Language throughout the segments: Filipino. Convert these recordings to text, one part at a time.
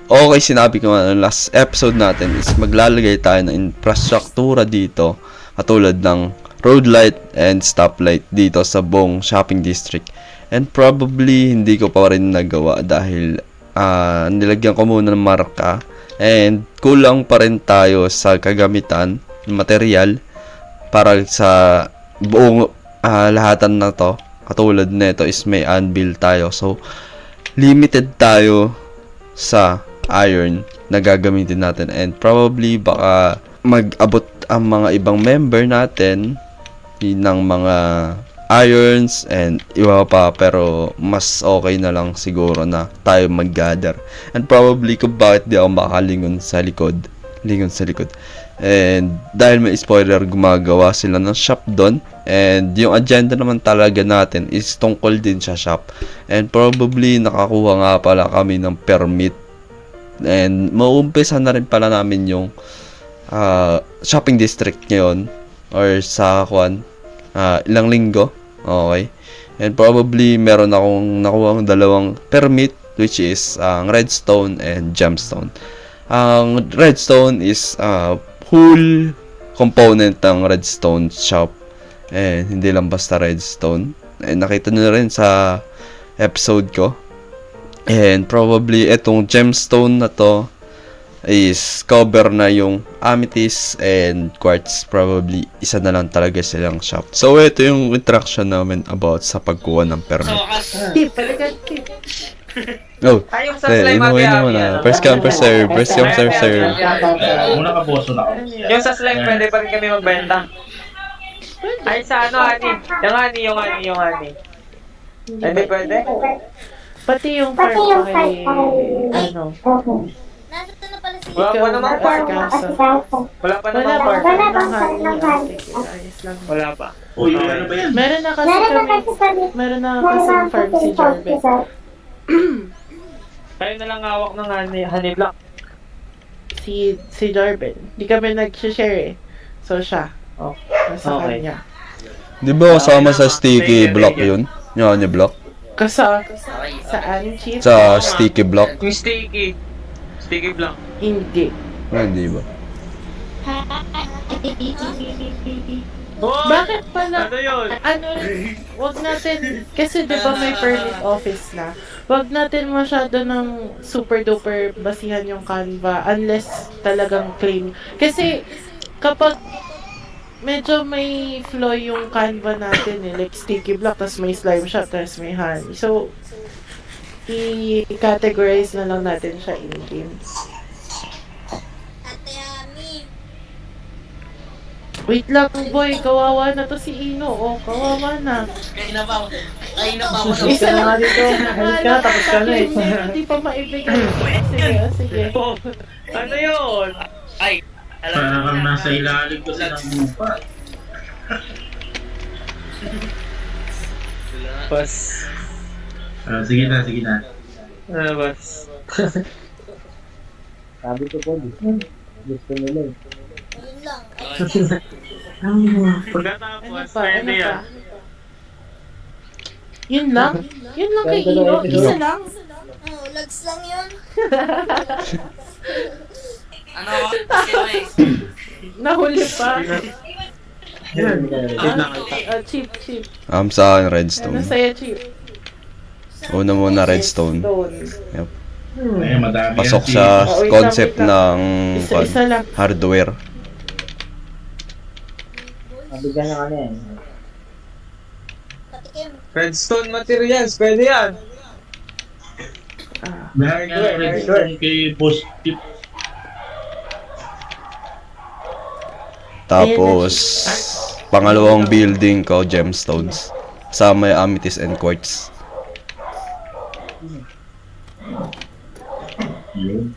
okay, sinabi ko nga last episode natin is maglalagay tayo ng infrastruktura dito katulad ng road light and stoplight dito sa buong shopping district. And probably hindi ko pa rin nagawa dahil nilagyan ko muna ng marka and kulang pa rin tayo sa kagamitan, material para sa buong lahatan na to. Katulad nito is may anvil tayo. So limited tayo sa iron na gagamitin natin and probably baka mag-abot ang mga ibang member natin ng mga irons and iba pa, pero mas okay na lang siguro na tayo mag-gather. And probably kung bakit di ako makalingon sa likod. And dahil may spoiler, gumagawa sila ng shop doon. And yung agenda naman talaga natin is tungkol din sa shop. And probably nakakuha nga pala kami ng permit. And mauumpisa na rin pala namin yung shopping district ngayon. Or sa ilang linggo. Okay. And probably meron akong nakuha dalawang permit, which is redstone and gemstone. Ang redstone is whole component ng redstone shop. And hindi lang basta redstone. And nakita nyo rin sa episode ko. And probably itong gemstone na to is cover na yung amethyst and quartz. Probably isa na lang talaga silang shop. So ito yung interaction namin about sa pagkuha ng permit. Oh, Ayong sa slime muna. First come, first serve. First come, first serve. Una ka boso na ako. Yung sa slime, pwede pa rin kami magbenta. Ay, sa honey. Yung honey. Hindi pwede? Pati yung farm pa kay, Nasa na pala si Wala pa namang farm. Wala pa namang farm. Ayos lang. Wala pa. Uy, ano ba yan? Meron na kasi farm si Jarvet. Kayo na lang hawak ng honey block. Si Jarvet. Di kami nag-share eh. So siya. Nasa Okay. kanya. Di ba kasama sa sticky block yun? Yung honey block? Saan, Chief? Sa sticky block? Yung sticky block. Hindi. Hindi ba? Bakit pala? Ano yun? Wag natin, kasi di ba may permit office na, wag natin masyado ng super duper basihan yung Canva unless talagang claim. Kasi kapag medyo may flaw yung Canva natin like sticky block, tas may slime shop, tas may honey. So, i-categorize na lang natin siya in games. Ate Ami. Wait lang, boy. Kawawa na to si Ino. Oh, kawawa na. Isa na nga dito. Halit ka, tapos ka na eh. Hindi pa maibigay. Sige. Oh, ano yun? Parang kang nasa ilalim kasi ng lupa. Bas. Sige na. Ano bas? Sabi ko po, gusto nila eh. Yun lang. Pagkatapos, Ano pwede yan. pa? Yun lang? Yun lang kay Ino? Isa lang? Oh, lags lang yun. Nahuli pa. Cheap. Sa akin, redstone. Ano sa'yo, cheap? Una muna redstone. Stone. Eh, madami Pasok yan, sa wait concept lang. ng Isa lang. hardware. Nabigyan na kami eh. Patikim. Redstone materials, pwede yan. Meron nga ng redstone kay Boss Tip. Tapos, pangalawang building ko, gemstones. Kasama yung amethyst and quartz. Yun.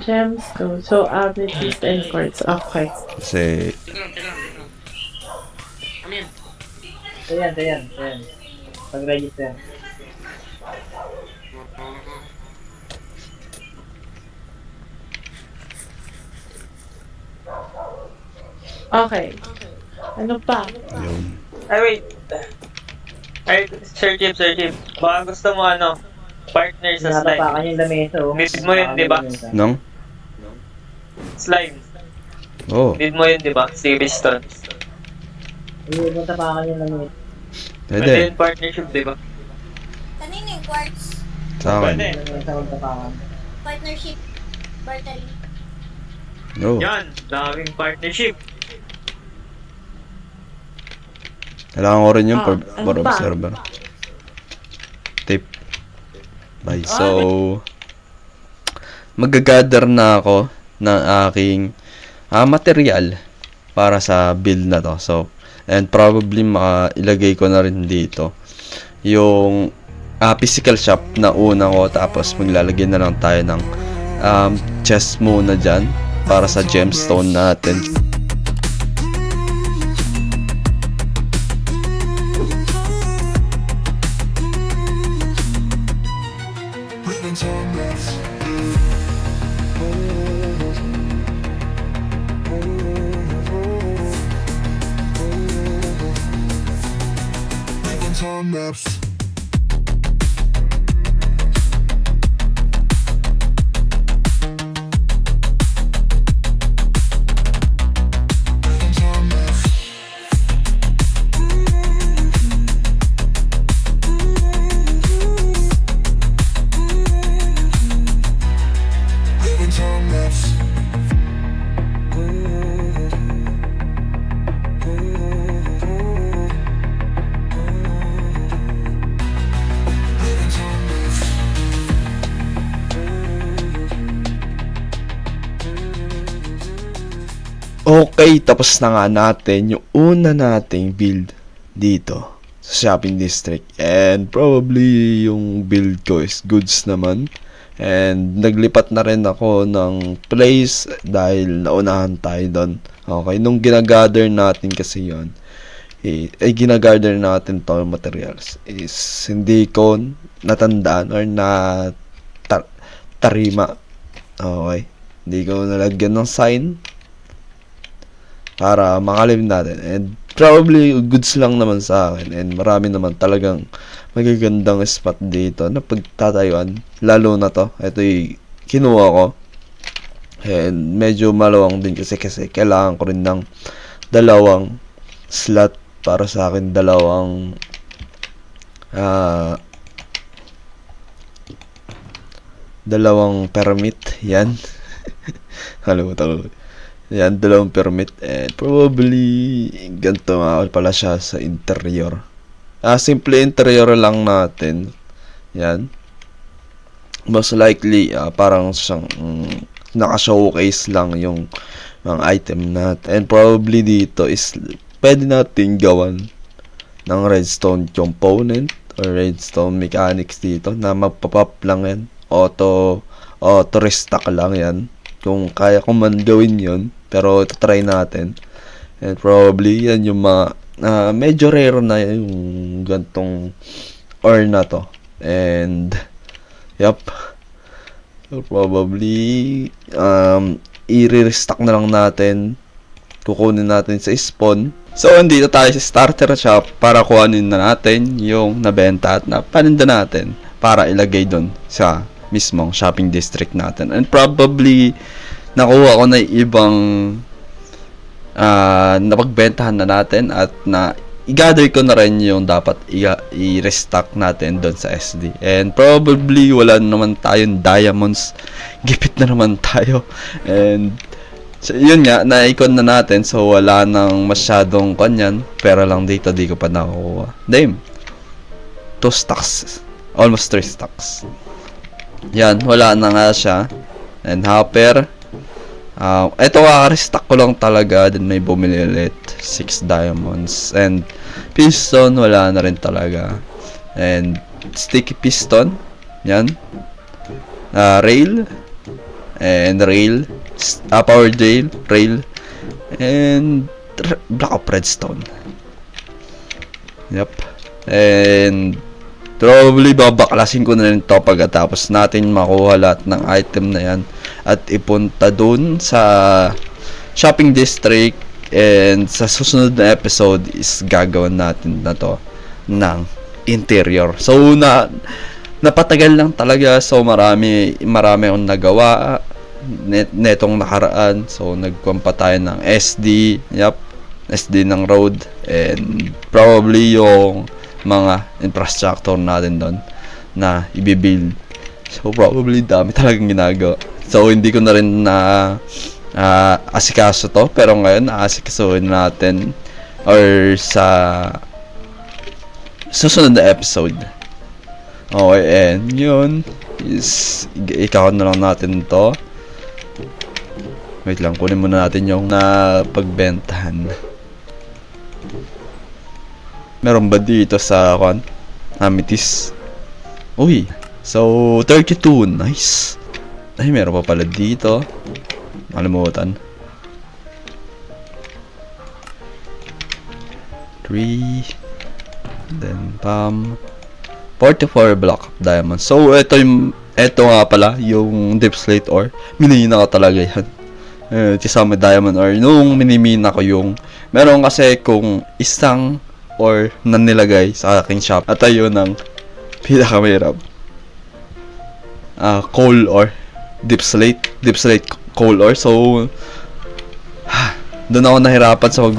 Gemstone. So, amethyst and quartz. Okay. Kasi, Ayan. Pag-register. Okay. Ano pa? yun. Ay, wait. Ay, Sir Chief. Baka gusto mo partner sa slime. Tinatapakan yung lamesa, oh. Need mo yun, di ba? Nang? Slime. Oh, Need mo yun, di ba? Si Piston. Yung tapakan yung lamesa. Pwede pwede. yung partnership, di ba? Kanino yung quartz? Sa akin. Pwede. Lamesa kong tapakan. Partnership. Bartering. Oh, Yan, daming partnership. kailangan ko rin yung ano for pa? observer. Tape. Bye. So, magagather na ako ng aking material para sa build na to. So, and probably ilagay ko na rin dito yung physical shop na una ko, tapos maglalagay na lang tayo ng chest muna dyan para sa gemstone natin. Okay, tapos na nga natin yung una nating build dito sa shopping district. And probably yung build ko is goods naman. And naglipat na rin ako ng place dahil naunahan tayo doon. Okay, nung ginagather natin kasi yon, ginagather natin tong materials is hindi ko natandaan or tarima. Okay, hindi ko nalagyan ng sign para makalim natin. And probably goods lang naman sa akin. And marami naman talagang magagandang spot dito na pagtatayuan. Lalo na to. Ito yung kinuha ko. And medyo malawang din kasi kailangan ko rin ng dalawang slot para sa akin. Dalawang permit. Yan. Kalimutan ko. Yan, dalawang permit. And probably ganito nga pala siya sa interior. Simple interior lang natin. Yan. Most likely parang siyang naka-showcase lang yung mga item natin. And probably dito is pwede natin gawan ng redstone component or redstone mechanics dito na magpapap lang yan. Auto restock lang yan. Kung kaya ko man gawin yun, pero try natin. And probably yan yung mga medyo rare na yung gantong ore na to. And yep, so probably i-restock na lang natin, kukunin natin sa spawn. So andito tayo sa starter shop para kuhanin na natin yung nabenta at napaninda natin para ilagay doon sa mismong shopping district natin. And probably nakuha ko na ibang napagbentahan na natin at i-gather ko na rin yung dapat i-restock natin doon sa SD. And probably wala naman tayong diamonds, gipit na naman tayo. And so, yun nga, na-icon na natin, so wala nang masyadong kanyan. Pero lang dito di ko pa nakukuha. Damn, 2 stacks, almost 3 stacks. Yan, wala na nga siya. And hopper, ito restock ko lang talaga. Then may bumili ulit 6 diamonds. And piston, wala na rin talaga. And sticky piston, yan. Rail, and rail, power rail, and block of redstone. Yep. And probably babaklasin ko na rin to pagkatapos natin makuha lahat ng item na yan at ipunta dun sa shopping district. And sa susunod na episode is gagawin natin na to ng interior. So, napatagal lang talaga. So, marami akong nagawa netong nakaraan. So, nagkumpa tayo ng SD. Yup, SD ng road. And probably yung mga infrastructure natin doon na ibibuild. So, probably dami talagang ginagawa. So, hindi ko na rin na asikaso to. Pero ngayon, aasikasuhin natin or sa susunod na episode. Okay, and yun is ikaw na lang natin to. Wait lang, kunin muna natin yung pagbentahan. Meron ba dito sa Amethyst? Uy, so 32, nice. Ay, meron pa pala dito. Malimutan. 3, then 44 block of diamond. So ito nga pala yung deep slate ore. Minina ko talaga yan. Kasama diamond ore. Nung minimina ko yung meron kasi kung isang ore na nilagay sa aking shop. At ayun ang pinakamahirap. Coal ore. Deep slate coal ore. So doon ako nahirapan sa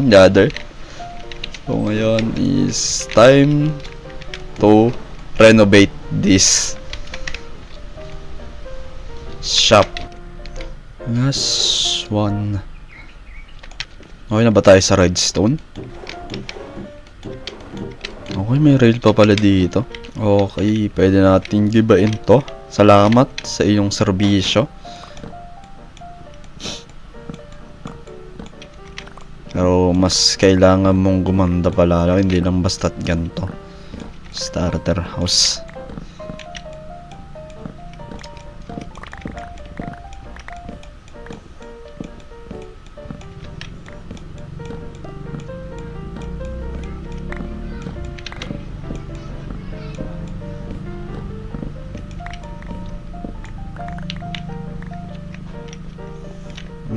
gather. So ngayon is time to renovate this shop. Last one. Okay na ba tayo sa redstone? Okay, may rail pa pala dito. Okay, pwede natin gibain to. Salamat sa iyong serbisyo. Pero mas kailangan mong gumanda pala, hindi lang basta't ganito. Starter house.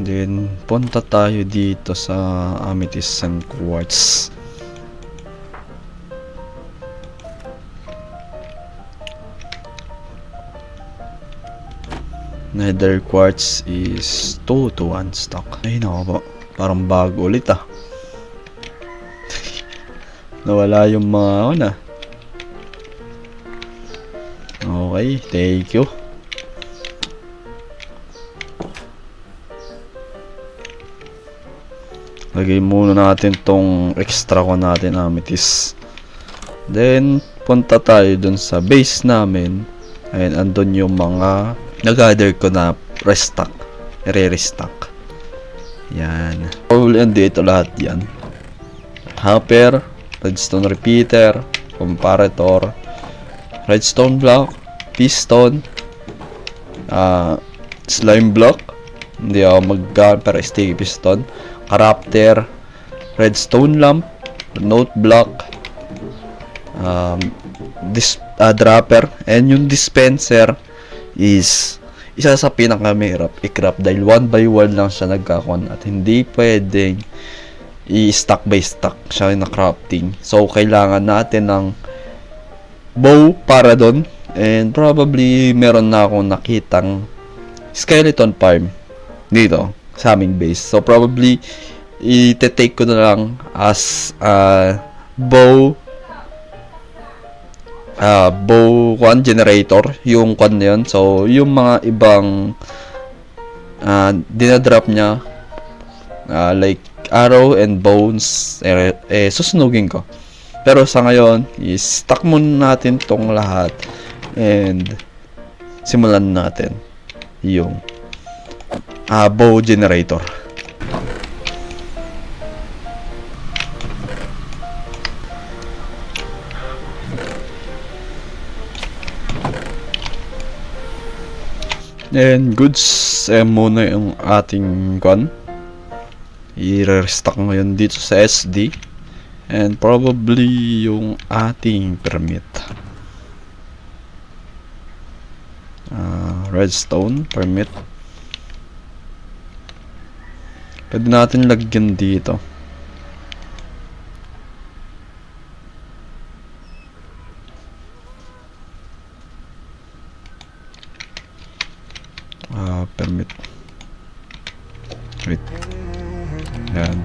Then, punta tayo dito sa Amethyst and Quartz. Nether Quartz is 2 to 1 stock. Ay, nako po. Parang bago ulit Nawala yung mga Okay, thank you. Lagay muna natin tong extra ko natin Amethyst. Then punta tayo dun sa base namin. Ayun, andun yung mga nag-gather ko na restock. Re-restock. Yan. Probably andito lahat yan. Hopper, redstone repeater, comparator, redstone block, piston, slime block. Hindi ako pero sticky piston. Crafter, redstone lamp, note block, dropper, and yung dispenser is isa sa pinakamahirap i-craft dahil 1 by 1 lang siya nagkakon at hindi pwedeng i-stack by stack siya na crafting. So kailangan natin ng bow para doon, and probably meron na akong nakitang skeleton farm dito sa aming base. So probably i-take ko na lang as bow generator yung na yun. So yung mga ibang dinadrop niya like arrow and bones susunugin ko. Pero sa ngayon i-stack muna natin tong lahat and simulan natin yung bow generator. And goods, muna yung ating i-restock ngayon dito sa SD. And probably yung ating permit. Redstone permit. Pwede natin lagyan dito. permit. Wait. Yan.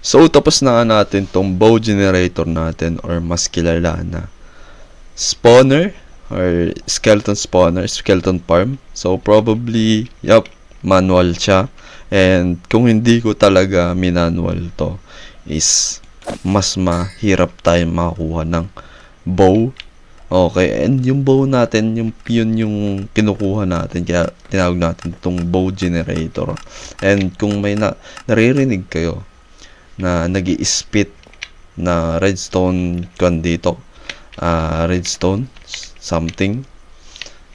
So, tapos na nga natin tong bow generator natin, or mas kilala na spawner or skeleton spawner, skeleton farm. So, probably, manual siya. And kung hindi ko talaga minanual to, is mas mahirap tayo makakuha ng bow. Okay, and yung bow natin, yun yung kinukuha natin, kaya tinawag natin itong bow generator. And kung may naririnig kayo na nag-i-spit na redstone dito, redstone something,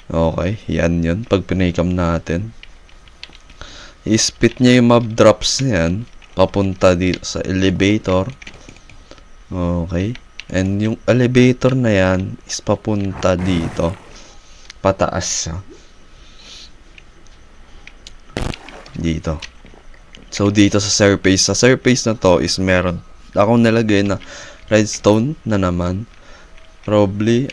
okay, yan yun. Pag pinikam natin, i-spit niya yung mob drops na yan papunta dito sa elevator. Okay, and yung elevator na yan is papunta dito, pataas siya dito. So, dito sa surface na to is meron akong nilagay na redstone na naman. Probably,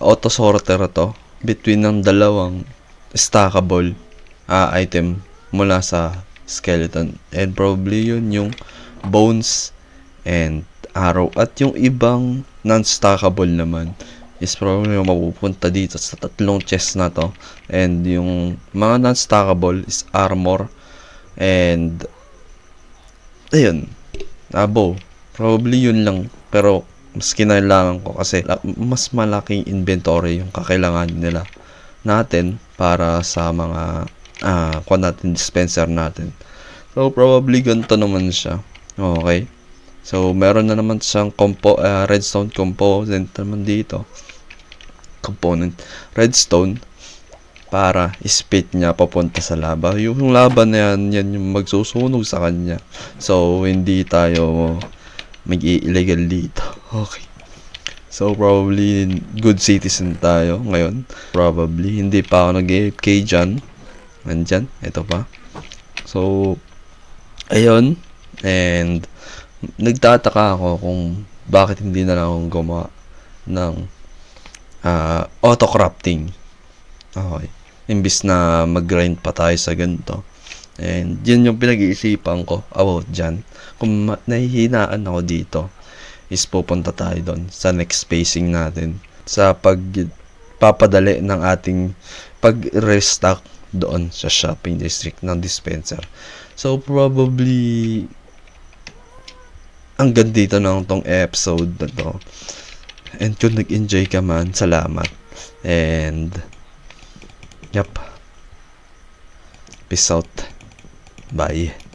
auto sorter to between ng dalawang stackable item mula sa skeleton. And probably yun yung bones and arrow. At yung ibang non-stackable naman is probably mapupunta dito sa tatlong chest na to. And yung mga non-stackable is armor and ayun, bow. Probably yun lang. Pero mas kinailangan ko kasi mas malaking inventory yung kakailangan nila natin para sa mga dispenser natin. So probably ganito naman siya. Okay. So meron na naman siyang redstone component naman dito. Component redstone para spit niya papunta sa lava. Yung lava na yan yung magsusunog sa kanya. So, hindi tayo mag-i-illegal dito. Okay. So, probably good citizen tayo ngayon. Probably. Hindi pa ako nag-AFK dyan. Nandyan. Ito pa. So, ayun. And, nagtataka ako kung bakit hindi na lang akong gumawa ng auto-crafting. Okay. Imbis na mag-grind pa tayo sa ganito. And yun yung pinag-iisipan ko about dyan. Kung nahihinaan ako dito, is pupunta tayo doon sa next spacing natin. Sa pagpapadali ng ating pag-restock doon sa shopping district ng dispenser. So probably hanggang dito na tong episode na to. And kung nag-enjoy ka man, salamat. And peace out. Bye.